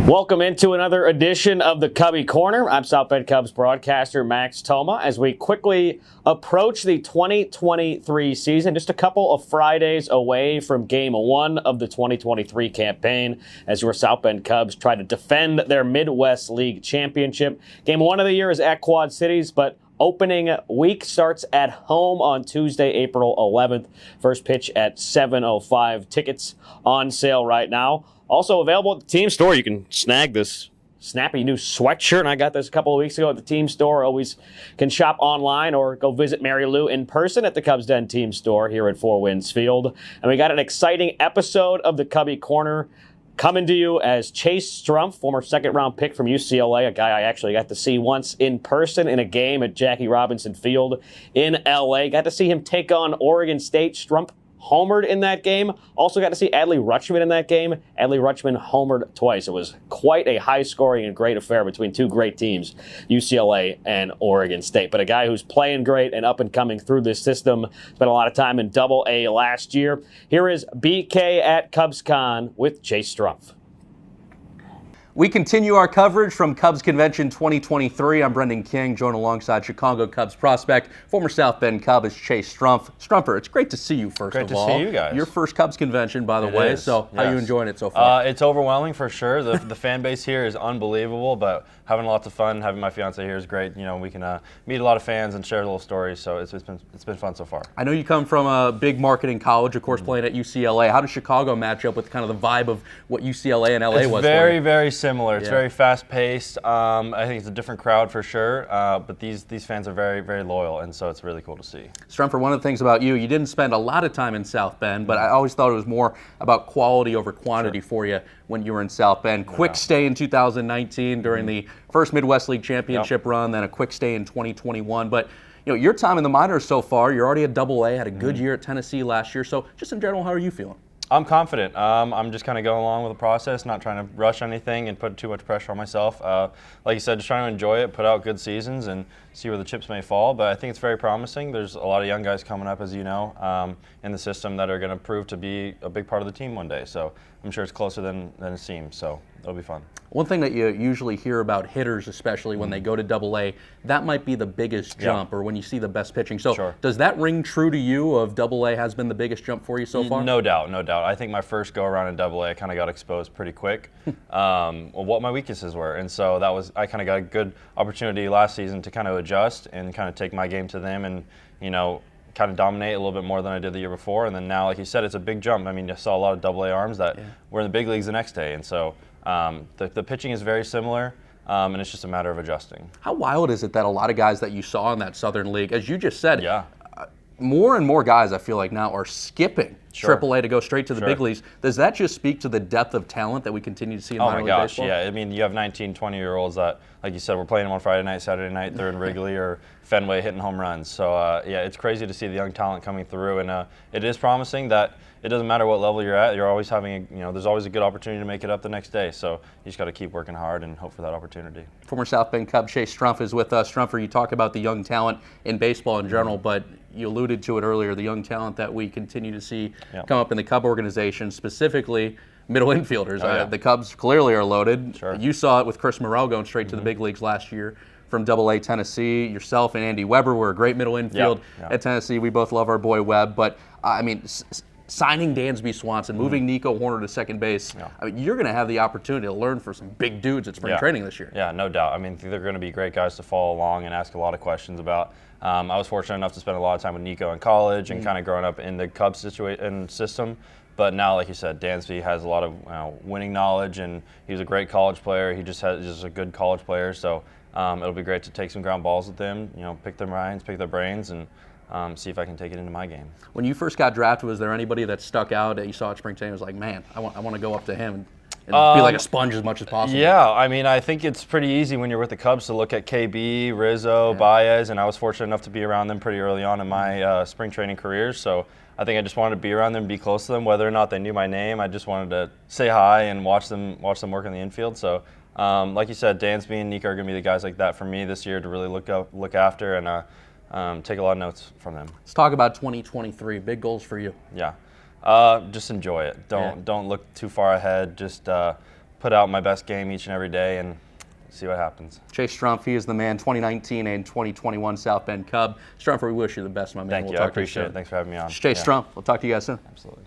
Welcome into another edition of the Cubbie Corner. I'm South Bend Cubs broadcaster Max Toma as we quickly approach the 2023 season, just a couple of Fridays away from Game 1 of the 2023 campaign as your South Bend Cubs try to defend their Midwest League championship. Game 1 of the year is at Quad Cities, but opening week starts at home on Tuesday, April 11th. First pitch at 7:05. Tickets on sale right now. Also available at the team store. You can snag this snappy new sweatshirt, and I got this a couple of weeks ago at the team store. Always can shop online or go visit Mary Lou in person at the Cubs Den team store here at Four Winds Field. And we got an exciting episode of the Cubbie Corner coming to you as Chase Strumpf, former second-round pick from UCLA, a guy I actually got to see once in person in a game at Jackie Robinson Field in L.A. Got to see him take on Oregon State. Strumpf homered in that game. Also got to see Adley Rutschman in that game. Adley Rutschman homered twice. It was quite a high-scoring and great affair between two great teams, UCLA and Oregon State. But a guy who's playing great and up and coming through this system. Spent a lot of time in Double-A last year. Here is BK at CubsCon with Chase Strumpf. We continue our coverage from Cubs Convention 2023. I'm Brendan King, joined alongside Chicago Cubs prospect, former South Bend Cub, is Chase Strumpf. Strumper, it's great to see you first of all. Great to see you guys. Your first Cubs Convention, by the way. Is, so yes. How are you enjoying it so far? It's overwhelming for sure. The fan base here is unbelievable, but having lots of fun. Having my fiance here is great. You know, we can meet a lot of fans and share little stories. So it's been fun so far. I know you come from a big marketing college, of course, playing at UCLA. How does Chicago match up with kind of the vibe of what UCLA and LA was? Very, very similar. It's Yeah. very fast-paced. I think it's a different crowd for sure, but these fans are very, very loyal, and so it's really cool to see. Strumper, one of the things about you didn't spend a lot of time in South Bend, but I always thought it was more about quality over quantity for you when you were in South Bend. Quick stay in 2019 during the first Midwest League Championship run, then a quick stay in 2021. But you know, your time in the minors so far, you're already at Double-A, had a good year at Tennessee last year. So just in general, how are you feeling? I'm confident. I'm just kind of going along with the process, not trying to rush anything and put too much pressure on myself. Like you said, just trying to enjoy it, put out good seasons, and see where the chips may fall. But I think it's very promising. There's a lot of young guys coming up, as you know, in the system that are going to prove to be a big part of the team one day. So I'm sure it's closer than it seems. So it'll be fun. One thing that you usually hear about hitters, especially when they go to Double-A, that might be the biggest jump, or when you see the best pitching. So does that ring true to you of Double-A has been the biggest jump for you so far? No doubt, no doubt. I think my first go around in Double-A, I kind of got exposed pretty quick what my weaknesses were. And so I kind of got a good opportunity last season to kind of adjust and kind of take my game to them and, you know, kind of dominate a little bit more than I did the year before. And then now, like you said, it's a big jump. I mean, I saw a lot of Double-A arms that were in the big leagues the next day. And so the pitching is very similar, and it's just a matter of adjusting. How wild is it that a lot of guys that you saw in that Southern League, as you just said, more and more guys I feel like now are skipping Triple-A to go straight to the big leagues. Does that just speak to the depth of talent that we continue to see in minor league baseball? Yeah. I mean, you have 19, 20-year-olds that, like you said, we're playing them on Friday night, Saturday night. They're in Wrigley or Fenway hitting home runs. So, yeah, it's crazy to see the young talent coming through. And it is promising that it doesn't matter what level you're at. You're always having, there's always a good opportunity to make it up the next day. So you just got to keep working hard and hope for that opportunity. Former South Bend Cub Chase Strumpf is with us. Strumfer, you talk about the young talent in baseball in general, but you alluded to it earlier, the young talent that we continue to see come up in the Cub organization, specifically middle infielders. The Cubs clearly are loaded. You saw it with Chris Morrell going straight to the big leagues last year from Double-A Tennessee. Yourself and Andy Weber were a great middle infield at Tennessee. We both love our boy Webb, but I mean, signing Dansby Swanson, moving Nico Horner to second base, I mean, you're going to have the opportunity to learn for some big dudes at spring training this year. Yeah, no doubt. I mean, they're going to be great guys to follow along and ask a lot of questions about. I was fortunate enough to spend a lot of time with Nico in college and kind of growing up in the Cubs system. But now, like you said, Dansby has a lot of winning knowledge, and he's a great college player. He just a good college player. So it'll be great to take some ground balls with them, pick their minds, pick their brains, and see if I can take it into my game. When you first got drafted, was there anybody that stuck out that you saw at spring training was like, man, I want to go up to him and be like a sponge as much as possible? Yeah, I mean, I think it's pretty easy when you're with the Cubs to look at KB, Rizzo, Baez, and I was fortunate enough to be around them pretty early on in my spring training careers. So I think I just wanted to be around them, be close to them, whether or not they knew my name. I just wanted to say hi and watch them work in the infield. So, like you said, Dansby and Nico are going to be the guys like that for me this year to really look after and take a lot of notes from them. Let's talk about 2023. Big goals for you. Yeah. Just enjoy it. Don't look too far ahead. Just put out my best game each and every day and see what happens. Chase Strumpf, he is the man, 2019 and 2021 South Bend Cub. Strumpf, we wish you the best, my man. Thank you. I appreciate it. Thanks for having me on. Chase Strumpf. We'll talk to you guys soon. Absolutely.